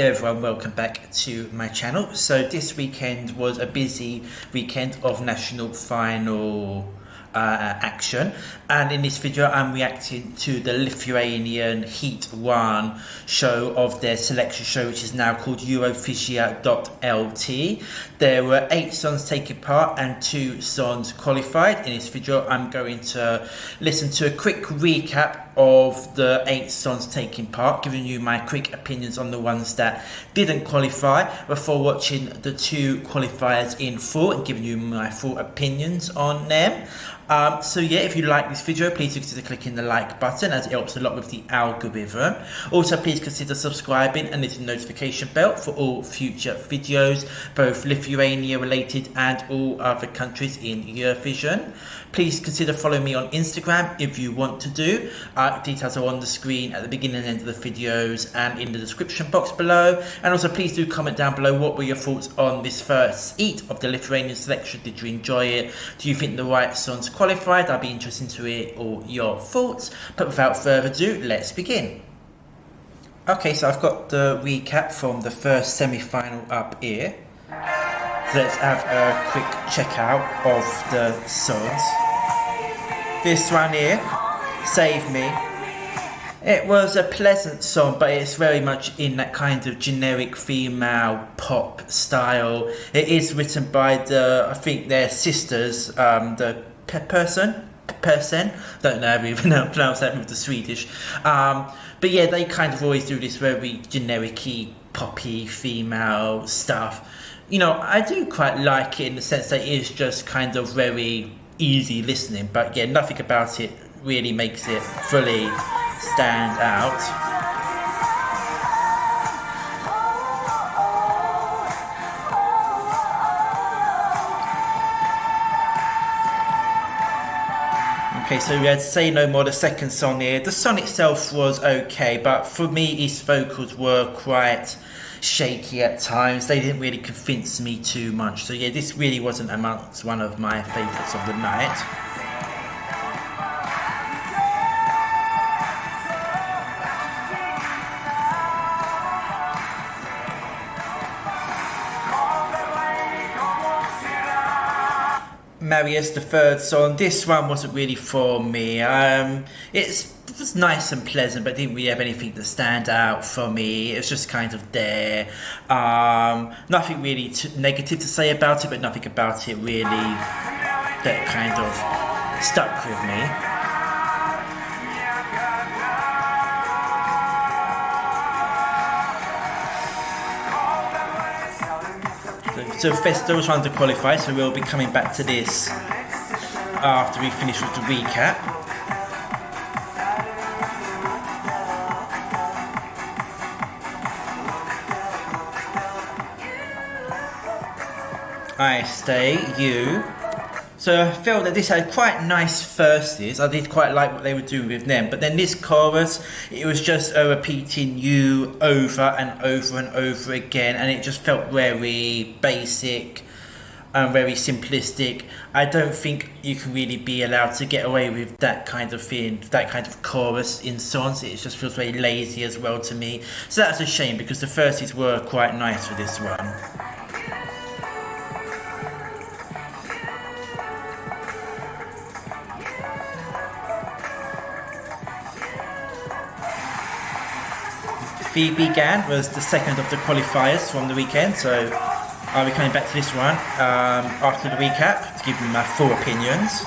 there everyone, welcome back to my channel. So this weekend was a busy weekend of national final action, and in this video I'm reacting to the Lithuanian Heat 1 show of their selection show, which is now called Eurovizija.LT. There were 8 songs taking part and 2 songs qualified. In this video I'm going to listen to a quick recap of the 8 songs taking part, giving you my quick opinions on the ones that didn't qualify before watching the 2 qualifiers in full and giving you my full opinions on them. So yeah, if you like this video, please consider clicking the like button, as it helps a lot with the algorithm. Also, please consider subscribing and hitting the notification bell for all future videos, both Lithuania related and all other countries in Eurovision. Please consider following me on Instagram if you want to do. Details are on the screen at the beginning and end of the videos and in the description box below. And also please do comment down below what were your thoughts on this first heat of the Lithuanian selection. Did you enjoy it? Do you think the right songs qualified? I'd be interested to hear all your thoughts. But without further ado, let's begin. Okay, so I've got the recap from the first semi-final up here. Let's have a quick check out of the songs. This one here, Save Me. It was a pleasant song, but it's very much in that kind of generic female pop style. It is written by I think they're sisters, the Person, don't know how you pronounce that with the Swedish. But yeah, they kind of always do this very generic-y, poppy female stuff. You know, I do quite like it in the sense that it is just kind of very easy listening, but yeah, nothing about it really makes it fully stand out. Okay, so we had Say No More, the second song here. The song itself was okay, but for me his vocals were quite shaky at times. They didn't really convince me too much. So yeah, this really wasn't amongst one of my favourites of the night. Marius, the third song. This one wasn't really for me. It was nice and pleasant, but didn't really have anything to stand out for me. It was just kind of there. Nothing really negative to say about it, but nothing about it really that kind of stuck with me. So Silvester was trying to qualify, so we'll be coming back to this after we finish with the recap. I Stay, You. So I felt that this had quite nice verses. I did quite like what they were doing with them. But then this chorus, it was just repeating you over and over and over again. And it just felt very basic and very simplistic. I don't think you can really be allowed to get away with that kind of thing, that kind of chorus in songs. It just feels very lazy as well to me. So that's a shame, because the verses were quite nice for this one. Phoebe Gann was the second of the qualifiers from the weekend, so I'll be coming back to this one after the recap to give you my full opinions.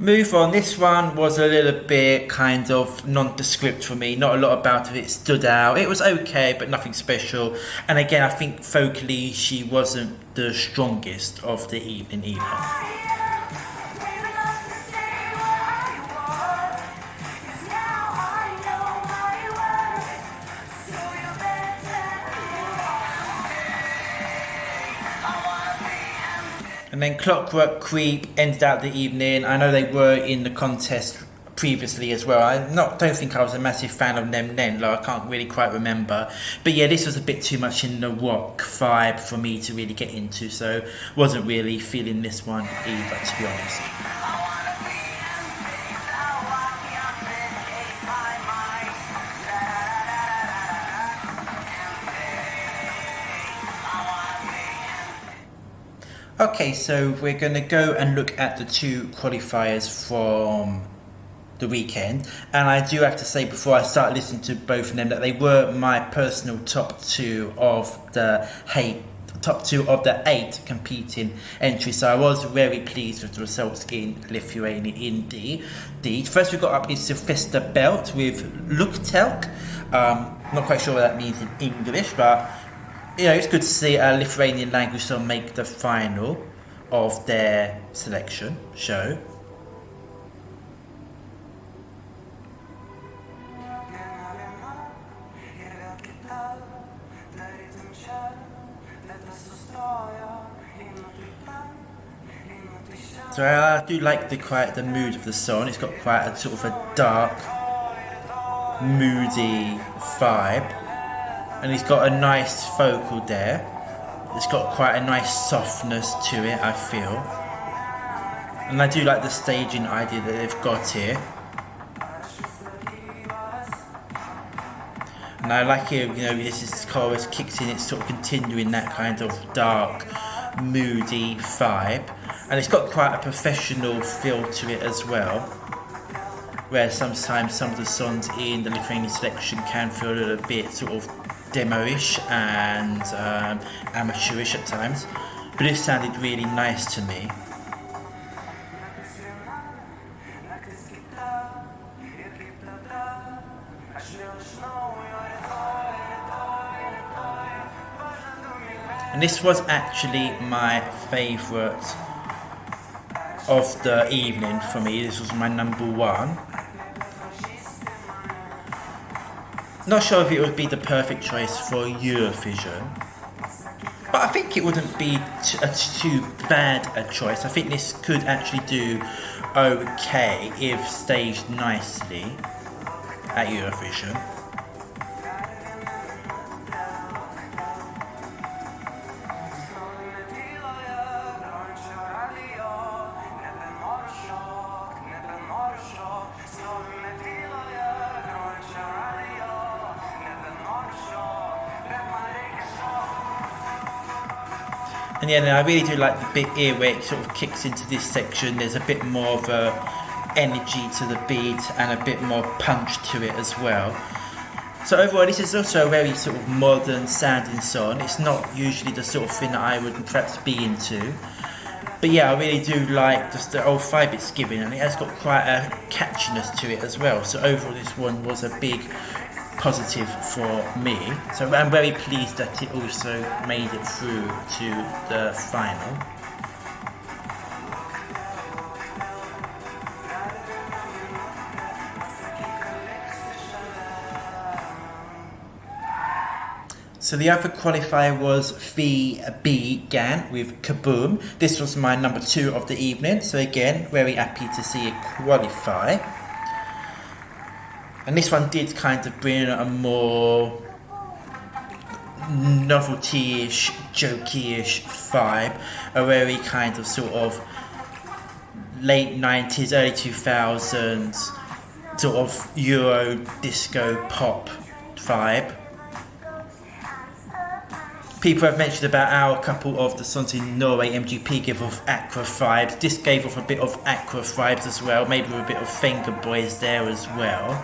Move On. This one was a little bit kind of nondescript for me. Not a lot about it stood out. It was okay, but nothing special. And again, I think vocally she wasn't the strongest of the evening either. And then Clockwork Creep ended out the evening. I know they were in the contest previously as well. Don't think I was a massive fan of them then, like I can't really quite remember. But yeah, this was a bit too much in the rock vibe for me to really get into, so wasn't really feeling this one either, to be honest. Okay, so we're going to go and look at the 2 qualifiers from the weekend, and I do have to say before I start listening to both of them that they were my personal top 2 of the 8 competing entries, so I was very pleased with the results in Lithuania indeed. First we got up is Silvester belt with Luktelk. Not quite sure what that means in English, but you know, it's good to see a Lithuanian language song make the final of their selection show. So I do like the mood of the song. It's got quite a sort of a dark, moody vibe. And he's got a nice vocal there. It's got quite a nice softness to it, I feel. And I do like the staging idea that they've got here. And I like it, you know, this chorus kicks in, it's sort of continuing that kind of dark, moody vibe. And it's got quite a professional feel to it as well. Whereas sometimes some of the songs in the Lithuanian selection can feel a little bit sort of demo-ish and amateurish at times, but it sounded really nice to me. And this was actually my favourite of the evening for me. This was my number 1. Not sure if it would be the perfect choice for Eurovision, but I think it wouldn't be too bad a choice. I think this could actually do okay if staged nicely at Eurovision. And yeah, I really do like the bit here where it sort of kicks into this section. There's a bit more of a energy to the beat and a bit more punch to it as well. So overall, this is also a very sort of modern sounding song. It's not usually the sort of thing that I would perhaps be into. But yeah, I really do like just the old vibe it's giving, and it has got quite a catchiness to it as well. So overall, this one was a big positive for me. So I'm very pleased that it also made it through to the final. So the other qualifier was VB GAN with Kaboom. This was my number 2 of the evening. So again, very happy to see it qualify. And this one did kind of bring a more novelty-ish, jokey-ish vibe. A very kind of sort of late 90s, early 2000s sort of Euro disco pop vibe. People have mentioned about how a couple of the songs in Norway, MGP, give off Aqua vibes. This gave off a bit of Aqua vibes as well, maybe with a bit of Finger Boys there as well.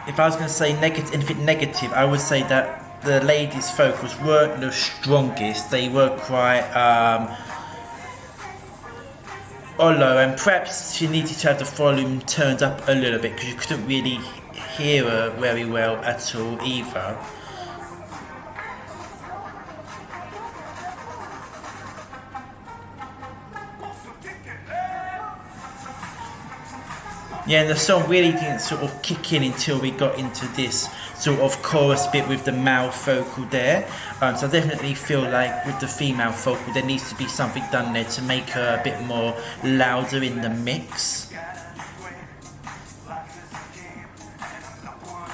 If I was going to say anything negative, I would say that the ladies' vocals weren't the strongest. They were quite hollow, and perhaps she needed to have the volume turned up a little bit because you couldn't really hear her very well at all either. Yeah, and the song really didn't sort of kick in until we got into this sort of chorus bit with the male vocal there. So I definitely feel like with the female vocal there needs to be something done there to make her a bit more louder in the mix.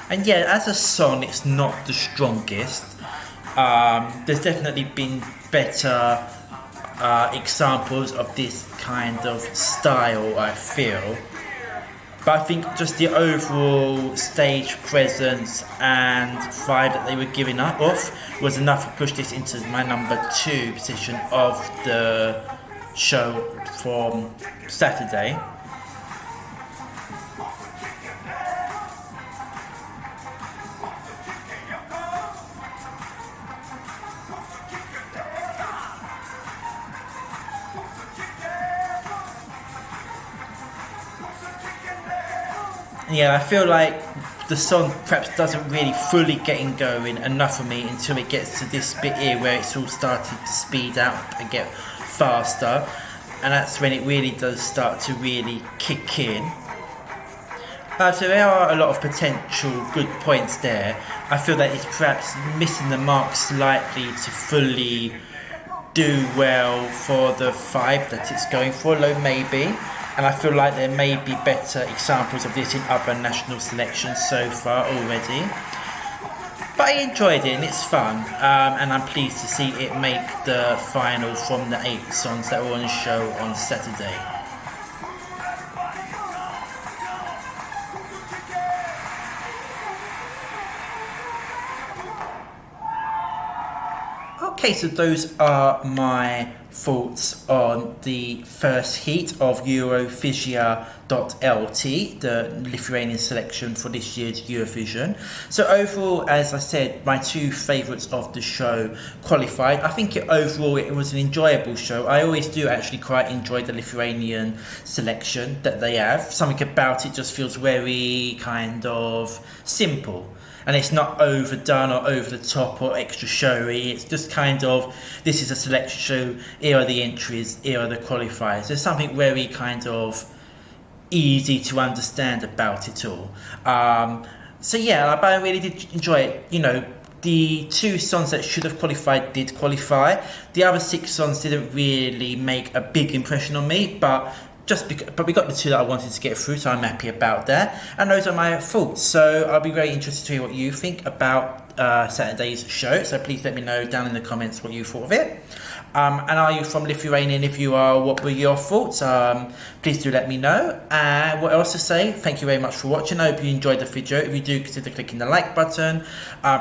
And yeah, as a song it's not the strongest. There's definitely been better examples of this kind of style, I feel. But I think just the overall stage presence and vibe that they were giving off was enough to push this into my number 2 position of the show from Saturday. Yeah, I feel like the song perhaps doesn't really fully get going enough for me until it gets to this bit here where it's all started to speed up and get faster, and that's when it really does start to really kick in. So there are a lot of potential good points there. I feel that it's perhaps missing the mark slightly to fully do well for the vibe that it's going for, though maybe. And I feel like there may be better examples of this in other national selections so far already. But I enjoyed it and it's fun. And I'm pleased to see it make the finals from the 8 songs that were on the show on Saturday. Okay, so those are my thoughts on the first heat of Eurovisia.LT, the Lithuanian selection for this year's Eurovision. So overall, as I said, my 2 favourites of the show qualified. I think overall it was an enjoyable show. I always do actually quite enjoy the Lithuanian selection that they have. Something about it just feels very kind of simple. And it's not overdone or over the top or extra showy. It's just kind of, this is a selection show, here are the entries, here are the qualifiers. There's something very kind of easy to understand about it all. So yeah, but I really did enjoy it. You know, the 2 songs that should have qualified did qualify. The other 6 songs didn't really make a big impression on me, but we got the 2 that I wanted to get through, so I'm happy about that. And those are my thoughts. So I'll be very interested to hear what you think about Saturday's show. So please let me know down in the comments what you thought of it. And are you from Lithuania? And if you are, what were your thoughts? Please do let me know. And what else to say? Thank you very much for watching. I hope you enjoyed the video. If you do, consider clicking the like button.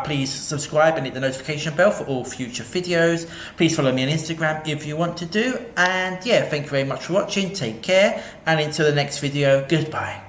Please subscribe and hit the notification bell for all future videos. Please follow me on Instagram if you want to do. And yeah, thank you very much for watching. Take care. And until the next video, goodbye.